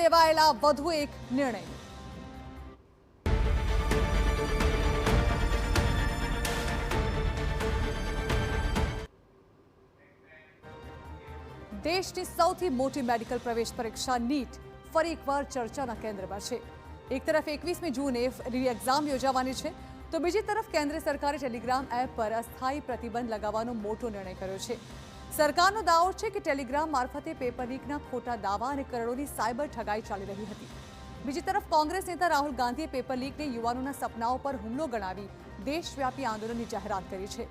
લેવાયેલા વધુ એક નિર્ણય. દેશની સૌથી મોટી મેડિકલ પ્રવેશ પરીક્ષા નીટ ફરી એકવાર ચર્ચાના કેન્દ્રમાં છે. એક તરફ 21મી જૂને રી એક્ઝામ યોજાવાની છે, તો બીજી તરફ કેન્દ્ર સરકારે ટેલિગ્રામ એપ પર અસ્થાયી પ્રતિબંધ લગાવવાનો મોટો નિર્ણય કર્યો છે. સરકારનો દાવો છે કે ટેલિગ્રામ મારફતે પેપર લીકના ખોટા દાવા અને કરોડોની સાયબર ઠગાઈ ચાલી રહી હતી. બીજી તરફ કોંગ્રેસ નેતા રાહુલ ગાંધીએ પેપર લીકને યુવાનોના સપનાઓ પર હુમલો ગણાવી દેશવ્યાપી આંદોલનની જાહેરાત કરી છે.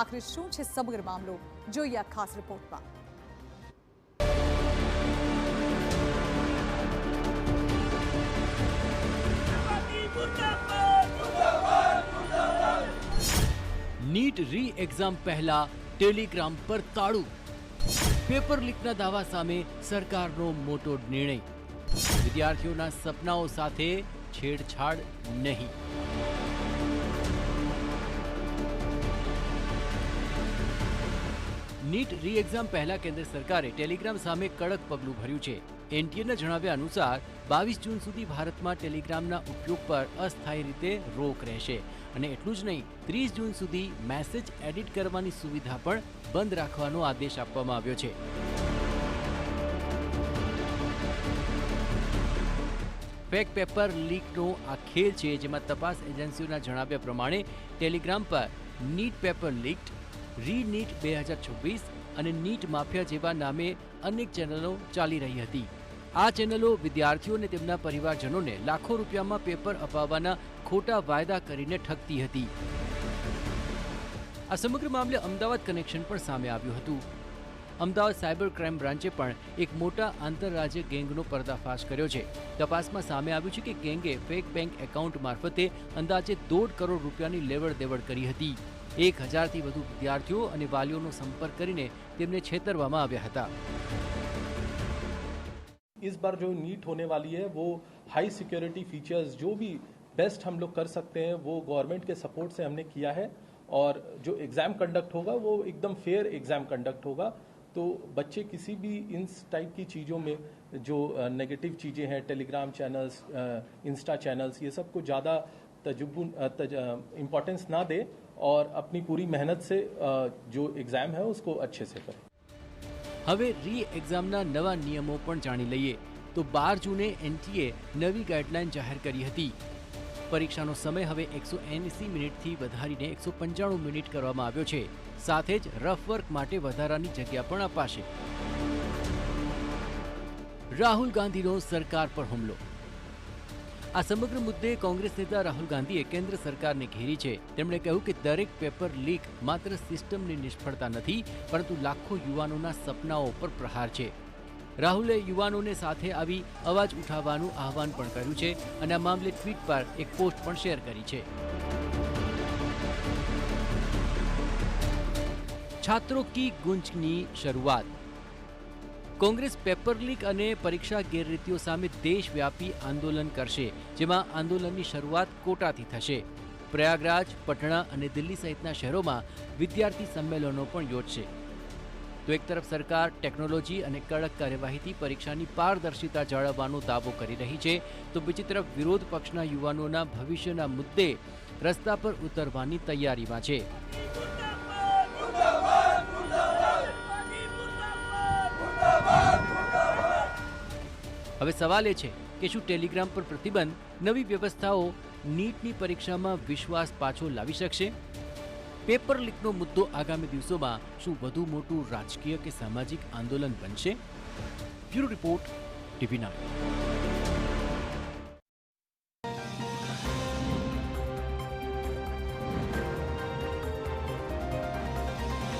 આખરે શું છે સમગ્ર મામલો, જોઈએ આ ખાસ રિપોર્ટમાં. નીટ રી એક્ઝામ પહેલા ટેલિગ્રામ પર તાળું. પેપર લીકના દાવા સામે સરકારનો મોટો નિર્ણય. વિદ્યાર્થીઓના સપનાઓ સાથે છેડછાડ નહીં. નીટ રી એક્ઝામ પહેલા કેન્દ્ર સરકારે ટેલિગ્રામ સામે કડક પગલું ભર્યું છે. એનટીએના જણાવ્યા અનુસાર 22 જૂન સુધી ભારતમાં ટેલિગ્રામના ઉપયોગ પર અસ્થાયી રીતે રોક રહેશે અને એટલું જ નહીં, 30 જૂન સુધી મેસેજ એડિટ કરવાની સુવિધા પણ બંધ રાખવાનો આદેશ આપવામાં આવ્યો છે. ફેક પેપર લીકનો આ ખેલ છે, જેમાં તપાસ એજન્સીઓના જણાવ્યા પ્રમાણે ટેલિગ્રામ પર નીટ પેપર લીક્ડ, રી નીટ 2026 અને નીટ માફિયા જેવા નામે અનેક ચેનલો ચાલી રહી હતી. આ ચેનલો વિદ્યાર્થીઓ અને તેમના પરિવારજનોને લાખો રૂપિયામાં પેપર અપાવવાના ખોટા વાયદા કરીને ઠગતી હતી. આ સમગ્ર મામલે અમદાવાદ કનેક્શન પણ સામે આવ્યું હતું. અમદાવાદ સાયબર ક્રાઇમ બ્રાન્ચે પણ એક મોટા આંતરરાજ્ય ગેંગનો પર્દાફાશ કર્યો છે. તપાસમાં સામે આવ્યું છે કે ગેંગે ફેક બેંક એકાઉન્ટ મારફતે અંદાજે 1.5 કરોડ રૂપિયાની લેવડ દેવડ કરી હતી. 1000થી વધુ વિદ્યાર્થીઓ અને વાલીઓનો સંપર્ક કરીને તેમને છેતરવામાં આવ્યા હતા. इस बार जो नीट होने वाली है वो हाई सिक्योरिटी फीचर्स जो भी बेस्ट हम लोग कर सकते हैं वो गवर्नमेंट के सपोर्ट से हमने किया है और जो एग्ज़ाम कंडक्ट होगा वो एकदम फेयर एग्ज़ाम कंडक्ट होगा. तो बच्चे किसी भी इन टाइप की चीज़ों में जो नेगेटिव चीज़ें हैं, टेलीग्राम चैनल्स, इंस्टा चैनल्स, ये सब को ज़्यादा इम्पोर्टेंस ना दे और अपनी पूरी मेहनत से जो एग्ज़ाम है उसको अच्छे से करें. હવે રી એક્ઝામના નવા નિયમો પણ જાણી લઈએ. તો 12 જૂને એનટીએ નવી ગાઈડલાઈન જાહેર કરી હતી. પરીક્ષાનો સમય હવે 180 મિનિટથી વધારીને 195 મિનિટ કરવામાં આવ્યો છે. સાથે જ રફ વર્ક માટે વધારાની જગ્યા પણ અપાશે. રાહુલ ગાંધીનો સરકાર પર હુમલો. આ સમગ્ર મુદ્દે કોંગ્રેસ નેતા રાહુલ ગાંધીએ કેન્દ્ર સરકારને ઘેરી છે. તેમણે કહ્યું કે દરેક પેપર લીક માત્ર સિસ્ટમની નિષ્ફળતા નથી, પરંતુ લાખો યુવાનોના સપનાઓ પર પ્રહાર છે. રાહુલે યુવાનોને સાથે આવી અવાજ ઉઠાવવાનું આહવાન પણ કર્યું છે અને આ મામલે ટ્વીટ પર એક પોસ્ટ પણ શેર કરી છે. છાત્રો કી ગુંજની શરૂઆત. કોંગ્રેસ પેપર લીક અને પરીક્ષા ગેરરીતિઓ સામે દેશવ્યાપી આંદોલન કરશે, જેમાં આંદોલનની શરૂઆત કોટાથી થશે. પ્રયાગરાજ, પટણા અને દિલ્હી સહિતના શહેરોમાં વિદ્યાર્થી સંમેલનો પણ યોજશે. તો એક તરફ સરકાર ટેકનોલોજી અને કડક કાર્યવાહીથી પરીક્ષાની પારદર્શિતા જાળવવાનો દાવો કરી રહી છે, તો બીજી તરફ વિરોધ પક્ષના યુવાનોના ભવિષ્યના મુદ્દે રસ્તા પર ઉતરવાની તૈયારીમાં છે. હવે સવાલ એ છે કે શું ટેલિગ્રામ પર પ્રતિબંધ, નવી વ્યવસ્થાઓ નીટની પરીક્ષામાં વિશ્વાસ પાછો લાવી શકશે? પેપર લીકનો મુદ્દો આગામી દિવસોમાં શું વધુ મોટું રાજકીય કે સામાજિક આંદોલન બનશે? Bureau report, TV9.